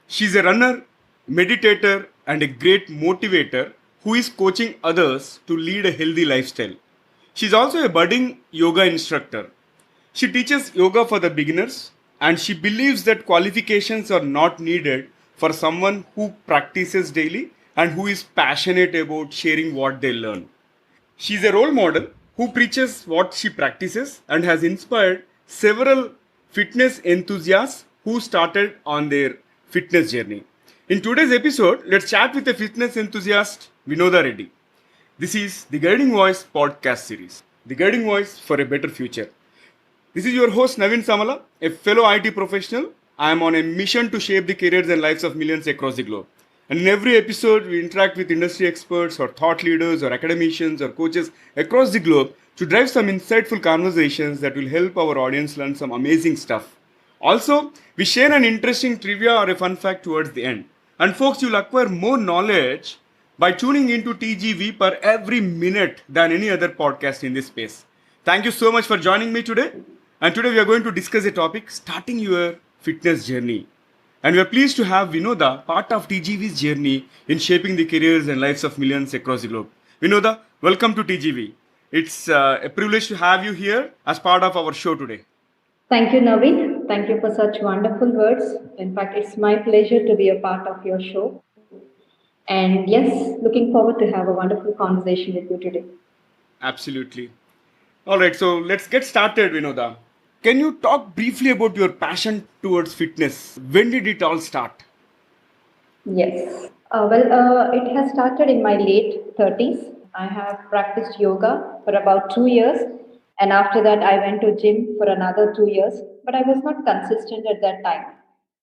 She's a runner, meditator, and a great motivator who is coaching others to lead a healthy lifestyle. She's also a budding yoga instructor. She teaches yoga for the beginners and she believes that qualifications are not needed for someone who practices daily and who is passionate about sharing what they learn. She's a role model who preaches what she practices and has inspired several fitness enthusiasts who started on their fitness journey. In today's episode, let's chat with a fitness enthusiast, Vinoda Reddy. This is the Guiding Voice podcast series, the Guiding Voice for a better future. This is your host Naveensamala, a fellow IT professional. I am on a mission to shape the careers and lives of millions across the globe. And in every episode, we interact with industry experts or thought leaders or academicians or coaches across the globe to drive some insightful conversations that will help our audience learn some amazing stuff. Also, we share an interesting trivia or a fun fact towards the end. And folks, you'll acquire more knowledge by tuning into TGV per every minute than any other podcast in this space. Thank you so much for joining me today. And today we are going to discuss a topic, starting your fitness journey. And we are pleased to have Vinoda, part of TGV's journey in shaping the careers and lives of millions across the globe. Vinoda, welcome to TGV. It's a privilege to have you here as part of our show today. Thank you, Naveen. Thank you for such wonderful words. In fact, it's my pleasure to be a part of your show. And yes, looking forward to have a wonderful conversation with you today. Absolutely. All right, so let's get started, Vinoda. Can you talk briefly about your passion towards fitness? When did it all start? Yes. It has started in my late 30s. I have practiced yoga for about 2 years. And after that, I went to gym for another 2 years. But I was not consistent at that time.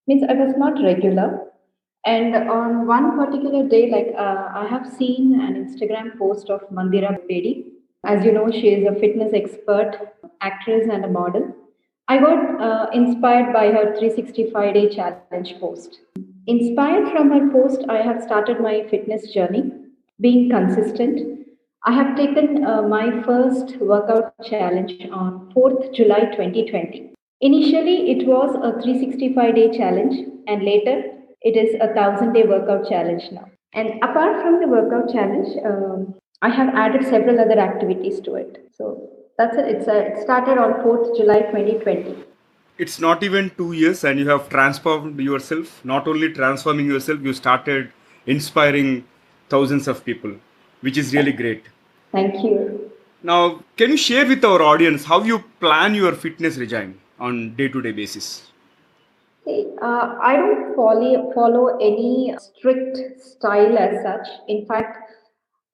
Means I was not regular. And on one particular day, I have seen an Instagram post of Mandira Bedi. As you know, she is a fitness expert, actress, and a model. I got inspired by her 365-day challenge post. Inspired from her post, I have started my fitness journey, being consistent. I have taken my first workout challenge on 4th July 2020. Initially, it was a 365-day challenge, and later, it is a 1,000-day workout challenge now. And apart from the workout challenge, I have added several other activities to it. So that's it. It started on 4th July 2020. It's not even 2 years and you have transformed yourself. Not only transforming yourself, you started inspiring thousands of people, which is really great. Thank you. Now, can you share with our audience how you plan your fitness regime on day-to-day basis? See, I don't follow any strict style as such. In fact,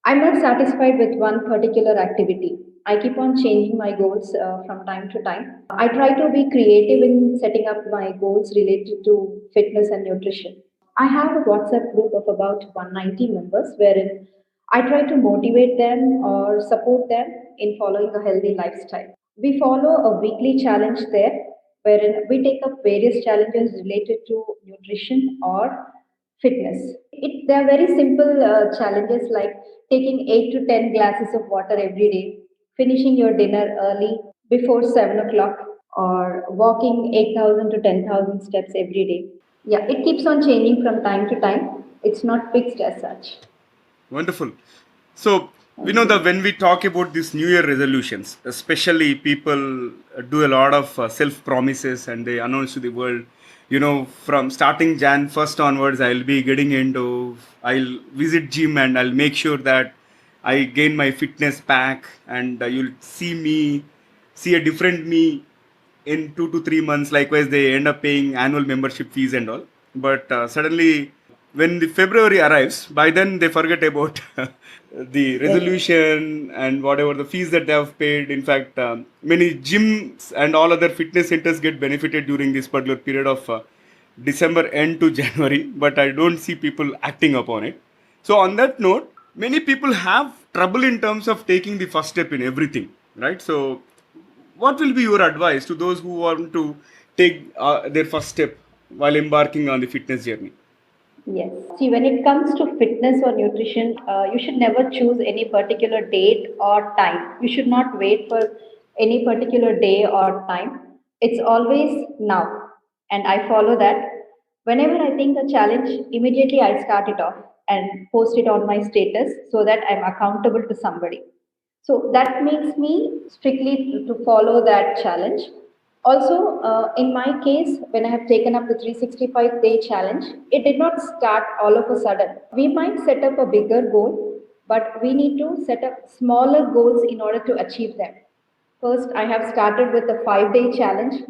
I'm not satisfied with one particular activity. I keep on changing my goals from time to time. I try to be creative in setting up my goals related to fitness and nutrition. I have a WhatsApp group of about 190 members wherein I try to motivate them or support them in following a healthy lifestyle. We follow a weekly challenge there wherein we take up various challenges related to nutrition or fitness. They are very simple challenges like taking 8 to 10 glasses of water every day, finishing your dinner early before 7 o'clock, or walking 8,000 to 10,000 steps every day. Yeah, it keeps on changing from time to time. It's not fixed as such. Wonderful. So, we Thank know that you. when we talk about these New Year resolutions, especially people do a lot of self promises and they announce to the world, from starting Jan 1st onwards, I'll visit gym and I'll make sure that I gain my fitness back and you'll see a different me in 2 to 3 months. Likewise, they end up paying annual membership fees and all. But suddenly, when the February arrives, by then they forget about the Yes. resolution and whatever the fees that they have paid. In fact, many gyms and all other fitness centers get benefited during this particular period of December end to January, but I don't see people acting upon it. So, on that note, many people have trouble in terms of taking the first step in everything, right? So, what will be your advice to those who want to take their first step while embarking on the fitness journey? Yes. See, when it comes to fitness or nutrition, you should never choose any particular date or time. You should not wait for any particular day or time. It's always now. And I follow that. Whenever I think a challenge, immediately I start it off and post it on my status so that I'm accountable to somebody. So that makes me strictly to follow that challenge. Also, in my case, when I have taken up the 365-day challenge, it did not start all of a sudden. We might set up a bigger goal, but we need to set up smaller goals in order to achieve them. First, I have started with a 5-day challenge,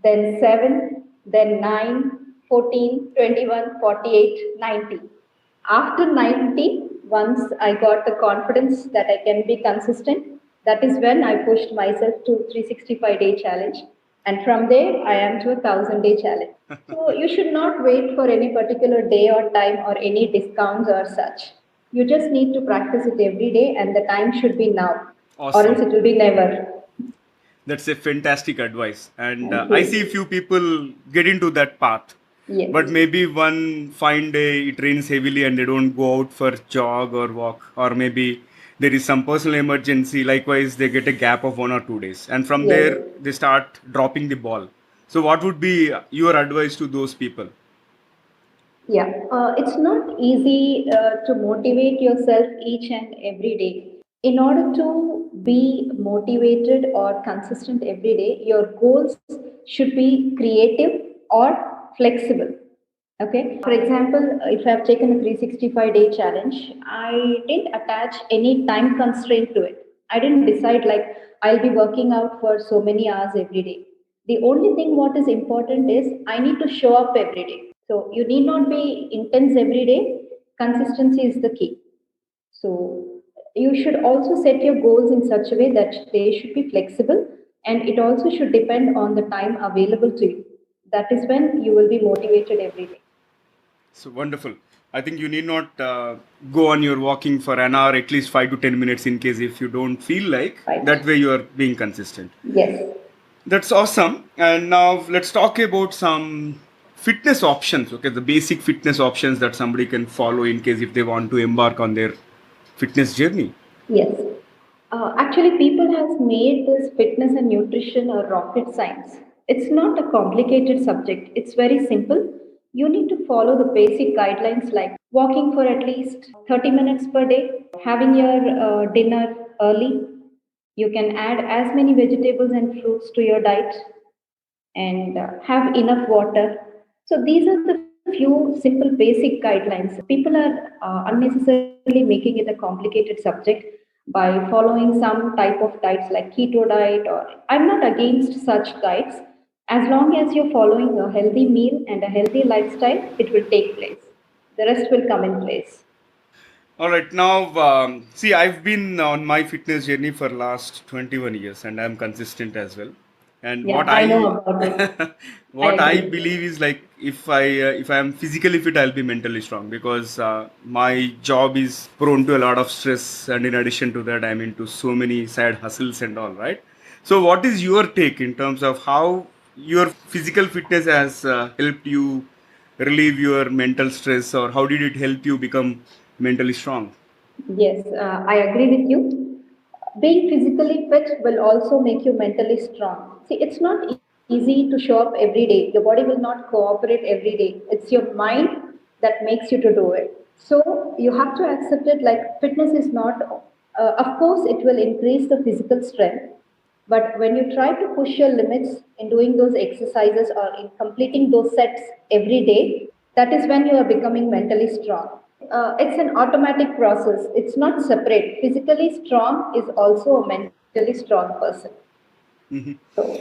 then 7, then 9, 14, 21, 48, 90. After 90, once I got the confidence that I can be consistent, that is when I pushed myself to 365-day challenge. And from there, I am to a 1,000-day challenge. So you should not wait for any particular day or time or any discounts or such. You just need to practice it every day, and the time should be now, or else Awesome. it will be never. That's a fantastic advice. And Thank I see you. few people get into that path. But Yes. maybe one fine day it rains heavily and they don't go out for jog or walk. Or maybe there is some personal emergency. Likewise, they get a gap of 1 or 2 days. And from Yes. there, they start dropping the ball. So, what would be your advice to those people? Yeah, it's not easy to motivate yourself each and every day. In order to be motivated or consistent every day, your goals should be creative or flexible. Okay, for example, if I've taken a 365-day challenge, I didn't attach any time constraint to it. I didn't decide like I'll be working out for so many hours every day. The only thing what is important is I need to show up every day. So you need not be intense every day. Consistency is the key. So you should also set your goals in such a way that they should be flexible, and it also should depend on the time available to you. That is when you will be motivated every day. So, wonderful. I think you need not go on your walking for an hour, at least 5 to 10 minutes in case if you don't feel like. That Right. way, you are being consistent. Yes. That's awesome. And now let's talk about some fitness options. Okay, the basic fitness options that somebody can follow in case if they want to embark on their fitness journey. Yes. Actually, people has made this fitness and nutrition a rocket science. It's not a complicated subject. It's very simple. You need to follow the basic guidelines like walking for at least 30 minutes per day, having your dinner early. You can add as many vegetables and fruits to your diet, and have enough water. So these are the few simple basic guidelines. People are unnecessarily making it a complicated subject by following some type of diets like keto diet, or I'm not against such diets. As long as you're following a healthy meal and a healthy lifestyle, it will take place. The rest will come in place. All right, now see, I've been on my fitness journey for last 21 years, and I'm consistent as well. And Yeah, what I know I about it. I what I agree. believe is like if I am physically fit, I'll be mentally strong because my job is prone to a lot of stress, and in addition to that, I'm into so many side hustles and all. Right. So, what is your take in terms of how your physical fitness has helped you relieve your mental stress, or how did it help you become mentally strong? Yes, I agree with you. Being physically fit will also make you mentally strong. See, it's not easy to show up every day. Your body will not cooperate every day. It's your mind that makes you to do it. So you have to accept it like fitness is not, of course, it will increase the physical strength. But when you try to push your limits in doing those exercises or in completing those sets every day, that is when you are becoming mentally strong. It's an automatic process. It's not separate. Physically strong is also a mentally strong person. So,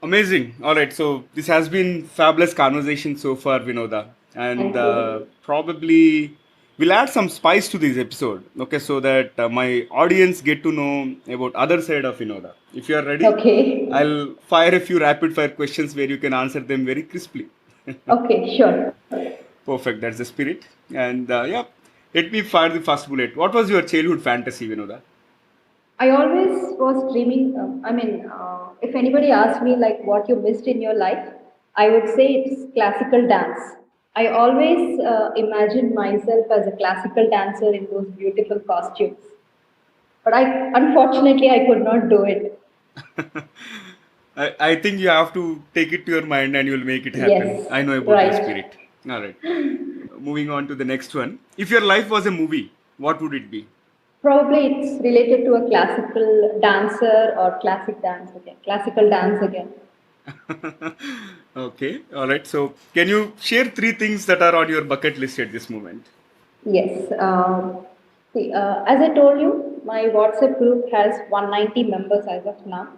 Amazing. All right. So this has been fabulous conversation so far, Vinoda, and thank you. probably we'll add some spice to this episode. Okay, so that my audience get to know about other side of Vinoda. If you are ready, Okay. I'll fire a few rapid fire questions where you can answer them very crisply. Okay, sure. Perfect. That's the spirit. And yeah, let me fire the first bullet. What was your childhood fantasy, Vinoda? I always was dreaming. If anybody asked me like what you missed in your life, I would say it's classical dance. I always imagined myself as a classical dancer in those beautiful costumes. But unfortunately, I could not do it. I think you have to take it to your mind and you'll make it happen. Yes, I know about your right. spirit. All right. Moving on to the next one. If your life was a movie, what would it be? Probably it's related to a classical dancer or classical dance again. Okay. All right. So, can you share three things that are on your bucket list at this moment? Yes. See, as I told you, my WhatsApp group has 190 members as of now.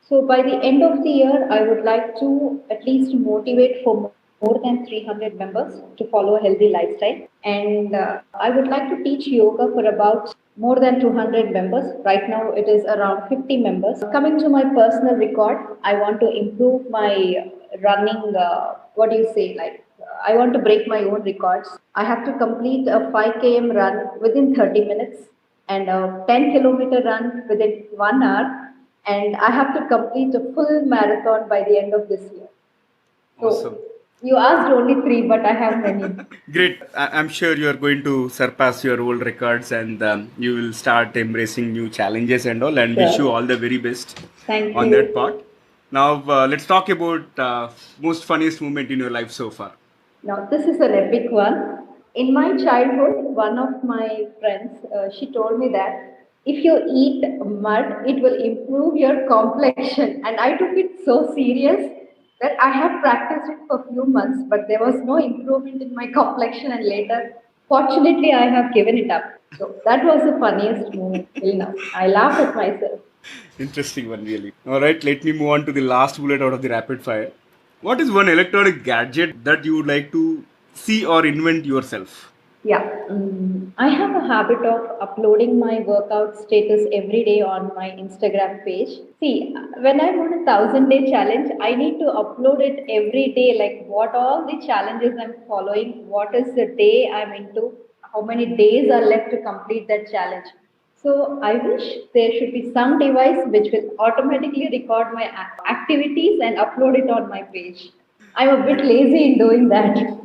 So by the end of the year, I would like to at least motivate for more than 300 members to follow a healthy lifestyle. And I would like to teach yoga for about more than 200 members. Right now, it is around 50 members. Coming to my personal record, I want to improve my running. What do you say? I want to break my own records. I have to complete a 5 km run within 30 minutes and a 10-kilometer run within 1 hour. And I have to complete a full marathon by the end of this year. Awesome. So you asked only three, but I have many. Great. I'm sure you are going to surpass your old records and you will start embracing new challenges and all. And wish you Sure. all the very best Thank on that you. part. Now, let's talk about most funniest moment in your life so far. Now, this is an epic one. In my childhood, one of my friends, she told me that if you eat mud, it will improve your complexion. And I took it so serious that I have practiced it for a few months, but there was no improvement in my complexion. And later, fortunately, I have given it up. So that was the funniest moment till now. I laugh at myself. Interesting one, really. All right, let me move on to the last bullet out of the rapid fire. What is one electronic gadget that you would like to see or invent yourself? Yeah, I have a habit of uploading my workout status every day on my Instagram page. See, when I'm on a 1,000 day challenge, I need to upload it every day, like what all the challenges I'm following, what is the day I'm into, how many days are left to complete that challenge. So I wish there should be some device which will automatically record my activities and upload it on my page. I'm a bit lazy in doing that.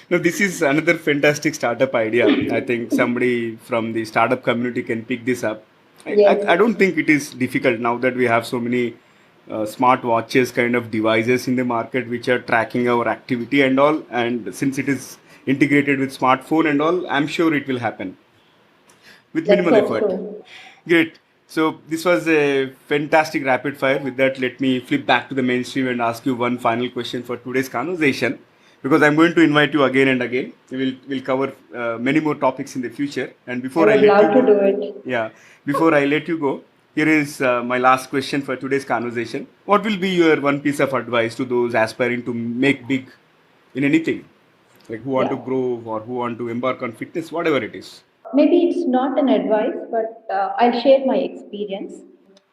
No, this is another fantastic startup idea. I think somebody from the startup community can pick this up. I Yes. don't think it is difficult now that we have so many smart watches kind of devices in the market which are tracking our activity and all. And since it is integrated with smartphone and all, I'm sure it will happen with Let's minimal hope effort. so. Great. So this was a fantastic rapid fire. With that, let me flip back to the mainstream and ask you one final question for today's conversation. Because I'm going to invite you again and again. We'll cover many more topics in the future. And I before I would let you love to go, do it. yeah, before I let you go, here is my last question for today's conversation. What will be your one piece of advice to those aspiring to make big in anything, like who want to Yeah. grow or who want to embark on fitness, whatever it is? Maybe it's not an advice, but I'll share my experience.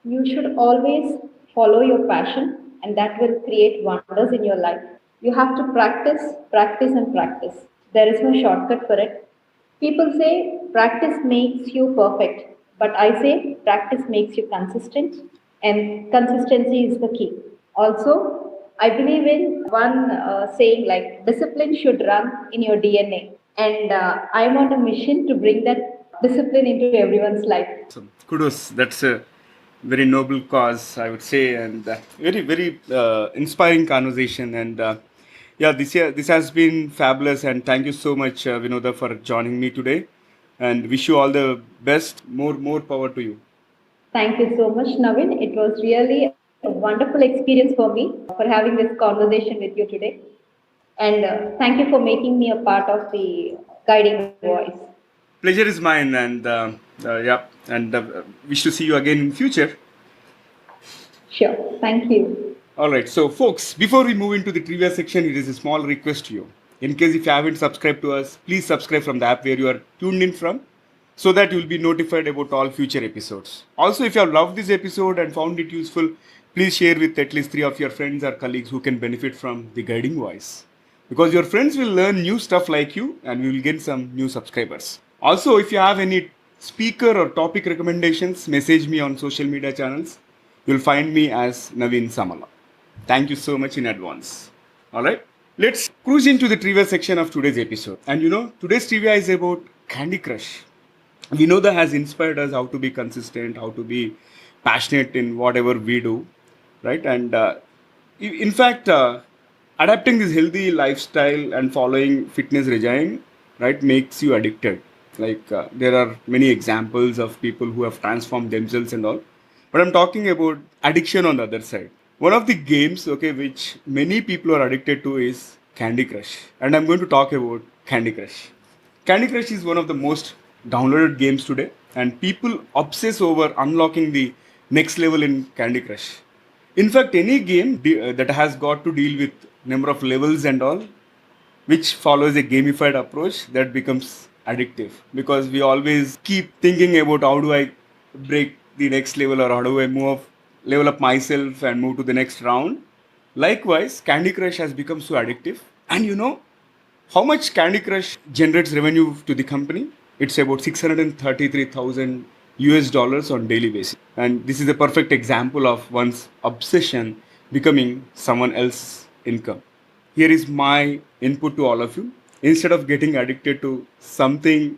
You should always follow your passion, and that will create wonders in your life. You have to practice, practice, and practice. There is no shortcut for it. People say practice makes you perfect, but I say practice makes you consistent, and consistency is the key. Also, I believe in one saying like discipline should run in your DNA, and I'm on a mission to bring that discipline into everyone's life. So kudos. That's a very noble cause, I would say, and very inspiring conversation. And yeah, this has been fabulous. And thank you so much, Vinoda, for joining me today. And wish you all the best. More power to you. Thank you so much, Navin. It was really a wonderful experience for me for having this conversation with you today. And thank you for making me a part of the guiding voice. Pleasure is mine, and yeah, and wish to see you again in future. Sure. Thank you. All right, so folks, before we move into the trivia section, it is a small request to you. In case if you haven't subscribed to us, please subscribe from the app where you are tuned in from, so that you will be notified about all future episodes. Also, if you have loved this episode and found it useful, please share with at least three of your friends or colleagues who can benefit from the guiding voice. Because your friends will learn new stuff like you and we will get some new subscribers. Also, if you have any speaker or topic recommendations, message me on social media channels. You'll find me as naveensamala. Thank you so much in advance. All right, let's cruise into the trivia section of today's episode. And today's trivia is about Candy Crush. Vinoda has inspired us how to be consistent, how to be passionate in whatever we do, right? And in fact, adapting this healthy lifestyle and following fitness regime, right, makes you addicted. There are many examples of people who have transformed themselves and all, but I'm talking about addiction on the other side. One of the games, okay, which many people are addicted to is Candy Crush, and I'm going to talk about Candy Crush. Candy Crush is one of the most downloaded games today, and people obsess over unlocking the next level in Candy Crush. In fact, any game that has got to deal with number of levels and all, which follows a gamified approach, that becomes addictive, because we always keep thinking about how do I break the next level, or how do I level up myself and move to the next round. Likewise, Candy Crush has become so addictive. And you know how much Candy Crush generates revenue to the company? It's about 633,000 US dollars on daily basis. And this is a perfect example of one's obsession becoming someone else's income. Here is my input to all of you. Instead of getting addicted to something,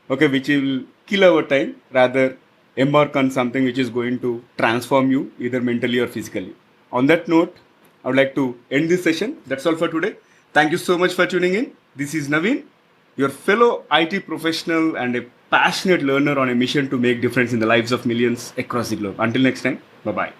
okay, which will kill our time, rather embark on something which is going to transform you either mentally or physically. On that note, I would like to end this session. That's all for today. Thank you so much for tuning in. This is Naveen, your fellow IT professional and a passionate learner on a mission to make difference in the lives of millions across the globe. Until next time, bye-bye.